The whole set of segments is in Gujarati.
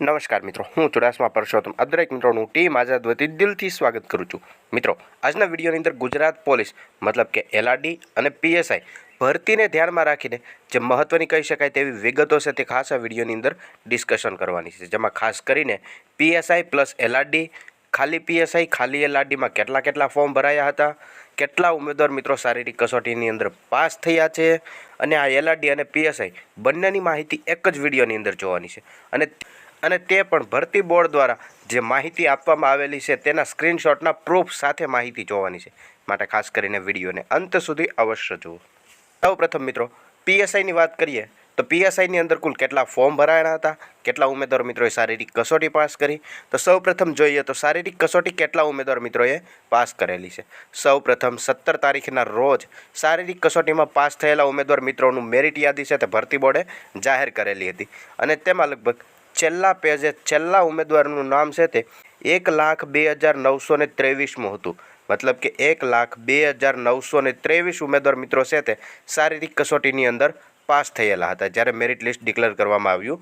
નમસ્કાર મિત્રો, હું ચુડાસમા પરસોત્તમ આ દરેક મિત્રોનું ટીમ આઝાદ વતી દિલથી સ્વાગત કરું છું। મિત્રો, આજના વિડીયોની અંદર ગુજરાત પોલીસ મતલબ કે એલઆરડી અને પીએસઆઈ ભરતીને ધ્યાનમાં રાખીને જે મહત્ત્વની કહી શકાય તેવી વિગતો છે તે ખાસ આ વિડીયોની અંદર ડિસ્કશન કરવાની છે, જેમાં ખાસ કરીને પીએસઆઈ પ્લસ એલઆરડી, ખાલી પીએસઆઈ ખાલી એલઆરડીમાં કેટલા ફોર્મ ભરાયા હતા, કેટલા ઉમેદવાર મિત્રો શારીરિક કસોટીની અંદર પાસ થયા છે, અને આ એલઆરડી અને પીએસઆઈ બંનેની માહિતી એક જ વિડીયોની અંદર જોવાની છે અને તે પણ ભરતી બોર્ડ દ્વારા જે માહિતી આપવામાં આવેલી છે તેના સ્ક્રીનશોટના પ્રૂફ સાથે માહિતી જોવાની છે, માટે ખાસ કરીને વિડીયોને અંત સુધી અવશ્ય જુઓ। સૌપ્રથમ મિત્રો પીએસઆઈની વાત કરીએ તો પીએસઆઈની અંદર કુલ કેટલા ફોર્મ ભરાયા હતા, કેટલા ઉમેદવાર મિત્રોએ શારીરિક કસોટી પાસ કરી, તો સૌપ્રથમ જોઈએ તો શારીરિક કસોટી કેટલા ઉમેદવાર મિત્રોએ પાસ કરેલી છે। સૌપ્રથમ 17 તારીખના રોજ શારીરિક કસોટીમાં પાસ થયેલા ઉમેદવાર મિત્રોનું મેરિટ યાદી છે તે ભરતી બોર્ડે જાહેર કરેલી હતી, અને તેમાં લગભગ છેલ્લા પેજે છેલ્લા ઉમેદવારનું નામ છે તે 1,02,923મું હતું, મતલબ કે 1,02,923 ઉમેદવાર મિત્રો છે તે શારીરિક કસોટીની અંદર પાસ થયેલા હતા જ્યારે મેરિટ લિસ્ટ ડિક્લેર કરવામાં આવ્યું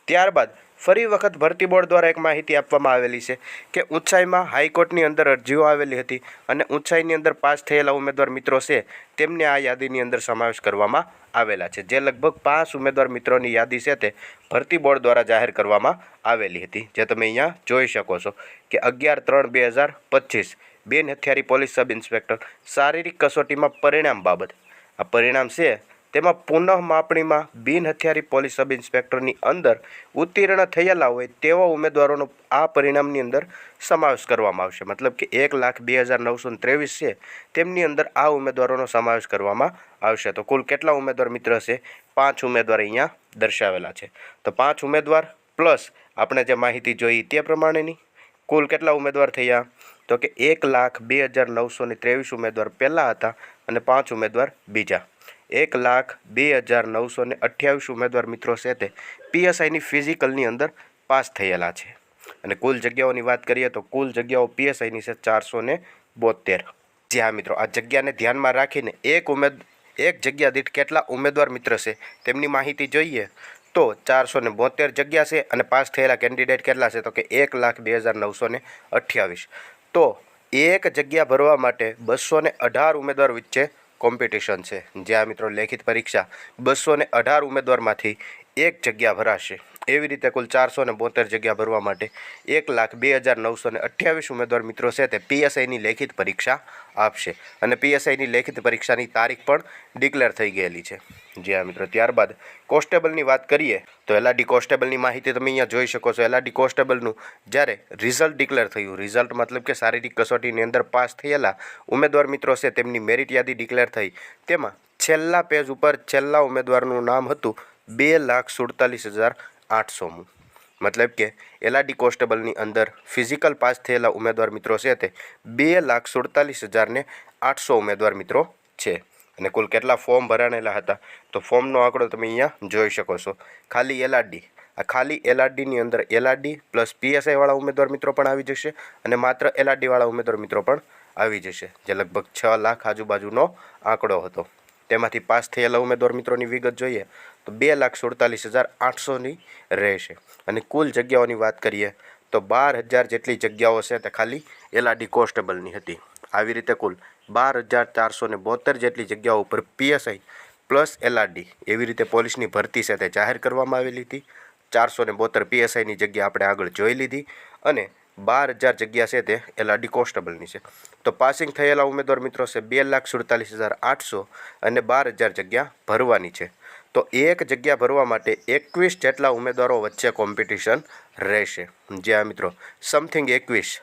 ત્યારબાદ ફરી વખત ભરતી બોર્ડ દ્વારા એક માહિતી આપવામાં આવેલી છે કે ઊંચાઈમાં હાઈકોર્ટની અંદર અરજીઓ આવેલી હતી અને ઊંચાઈની અંદર પાસ થયેલા ઉમેદવાર મિત્રો છે તેમને આ યાદીની અંદર સમાવેશ કરવામાં આવેલા છે, જે લગભગ 5 ઉમેદવાર મિત્રોની યાદી છે તે ભરતી બોર્ડ દ્વારા જાહેર કરવામાં આવેલી હતી, જે તમે અહીંયા જોઈ શકો છો કે 11/3/2025 બિન હથિયારી પોલીસ સબ ઇન્સ્પેક્ટર શારીરિક કસોટીમાં પરિણામ બાબત આ પરિણામ છે તેમાં પુનઃ માપણીમાં બિન હથિયારી પોલીસ સબ ઇન્સ્પેક્ટરની અંદર ઉત્તીર્ણ થયેલા હોય તેવા ઉમેદવારોનો આ પરિણામની અંદર સમાવેશ કરવામાં આવશે, મતલબ કે 1,02,923 છે તેમની અંદર આ ઉમેદવારોનો સમાવેશ કરવામાં આવશે। તો કુલ કેટલા ઉમેદવાર મિત્ર છે? 5 ઉમેદવાર અહીંયા દર્શાવેલા છે, તો 5 ઉમેદવાર પ્લસ આપણે જે માહિતી જોઈ તે પ્રમાણેની કુલ કેટલા ઉમેદવાર થયા? તો કે 1,02,923 ઉમેદવાર પહેલાં હતા અને 5 ઉમેદવાર બીજા, 1,02,928 ઉમેદવાર મિત્રો છે તે પીએસઆઈની ફિઝિકલની અંદર પાસ થયેલા છે, અને કુલ જગ્યાઓની વાત કરીએ તો કુલ જગ્યાઓ પીએસઆઈની છે 472। જી હા મિત્રો, આ જગ્યાને ધ્યાનમાં રાખીને એક જગ્યા દીઠ કેટલા ઉમેદવાર મિત્ર છે તેમની માહિતી જોઈએ તો 472 જગ્યા છે અને પાસ થયેલા કેન્ડિડેટ કેટલા છે? તો કે 1,02,928। તો એક જગ્યા ભરવા માટે 218 ઉમેદવાર વચ્ચે કોમ્પિટિશન છે, જ્યાં મિત્રો લેખિત પરીક્ષા 218 ઉમેદવારમાંથી એક જગ્યા ભરાશે, એવી રીતે કુલ 472 જગ્યા ભરવા માટે 1,02,928 ઉમેદવાર મિત્રો છે તે પીએસઆઈની લેખિત પરીક્ષા આપશે, અને પીએસઆઈની લેખિત પરીક્ષાની તારીખ પણ ડિક્લેર થઈ ગયેલી છે। જી હા મિત્રો, ત્યારબાદ કોન્સ્ટેબલની વાત કરીએ તો એલઆરડી કોન્સ્ટેબલની માહિતી તમે અહીંયા જોઈ શકો છો। એલઆરડી કોન્સ્ટેબલનું જ્યારે રિઝલ્ટ ડિક્લેર થયું, રિઝલ્ટ મતલબ કે શારીરિક કસોટીની અંદર પાસ થયેલા ઉમેદવાર મિત્રો છે તેમની મેરિટ યાદી ડિક્લેર થઈ, તેમાં છેલ્લા પેજ ઉપર છેલ્લા ઉમેદવારનું નામ હતું 2,47,800મું, મતલબ કે એલઆરડી કોન્સ્ટેબલની અંદર ફિઝિકલ પાસ થયેલા ઉમેદવાર મિત્રો છે તે 2,47,800 ઉમેદવાર મિત્રો છે, અને કુલ કેટલા ફોર્મ ભરાયેલા હતા? તો ફોર્મનો આંકડો તમે અહીંયા જોઈ શકો છો। ખાલી એલઆરડી, આ ખાલી એલઆરડીની અંદર એલઆરડી પ્લસ પીએસઆઈવાળા ઉમેદવાર મિત્રો પણ આવી જશે, અને માત્ર એલઆરડીવાળા ઉમેદવાર મિત્રો પણ આવી જશે, જે લગભગ 6 લાખ આજુબાજુનો આંકડો હતો। તેમાંથી પાસ થયેલા ઉમેદવાર મિત્રોની વિગત જોઈએ તો 2,47,800ની રહેશે, અને કુલ જગ્યાઓની વાત કરીએ તો 12,000 જેટલી જગ્યાઓ છે તે ખાલી એલઆરડી કોન્સ્ટેબલની હતી। આવી રીતે કુલ 12,472 જેટલી જગ્યાઓ ઉપર પીએસઆઈ પ્લસ એલઆરડી એવી રીતે પોલીસની ભરતી છે તે જાહેર કરવામાં આવેલી હતી। 472 પીએસઆઈની જગ્યા આપણે આગળ જોઈ લીધી, અને 12,000 જગ્યા છે તે એલઆરડી કોન્સ્ટેબલની છે। તો પાસિંગ થયેલા ઉમેદવાર મિત્રો છે 2,47,800 અને 12,000 જગ્યા ભરવાની છે, તો એક જગ્યા ભરવા માટે 21 જેટલા ઉમેદવારો વચ્ચે કોમ્પિટિશન રહેશે। જ્યાં મિત્રો સમથિંગ 21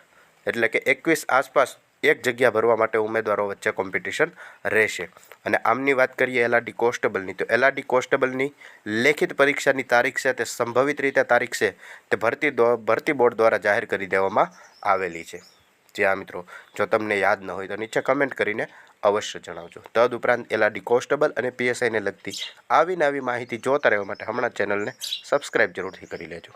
એટલે કે 21 આસપાસ એક જગ્યા ભરવા માટે ઉમેદવારો વચ્ચે કોમ્પિટિશન રહેશે। અને આમની વાત કરીએ એલઆરડી કોન્સ્ટેબલની, તો એલઆરડી કોન્સ્ટેબલની લેખિત પરીક્ષાની તારીખ છે તે સંભવિત રીતે તારીખ છે તે ભરતી બોર્ડ દ્વારા જાહેર કરી દેવામાં આવેલી છે। જ્યાં મિત્રો જો તમને યાદ ન હોય તો નીચે કમેન્ટ કરીને અવશ્ય જણાવજો। તદુપરાંત એલઆરડી કોન્સ્ટેબલ અને પીએસઆઈને લગતી આવી માહિતી જોતા રહેવા માટે હમણાં ચેનલને સબસ્ક્રાઈબ જરૂરથી કરી લેજો।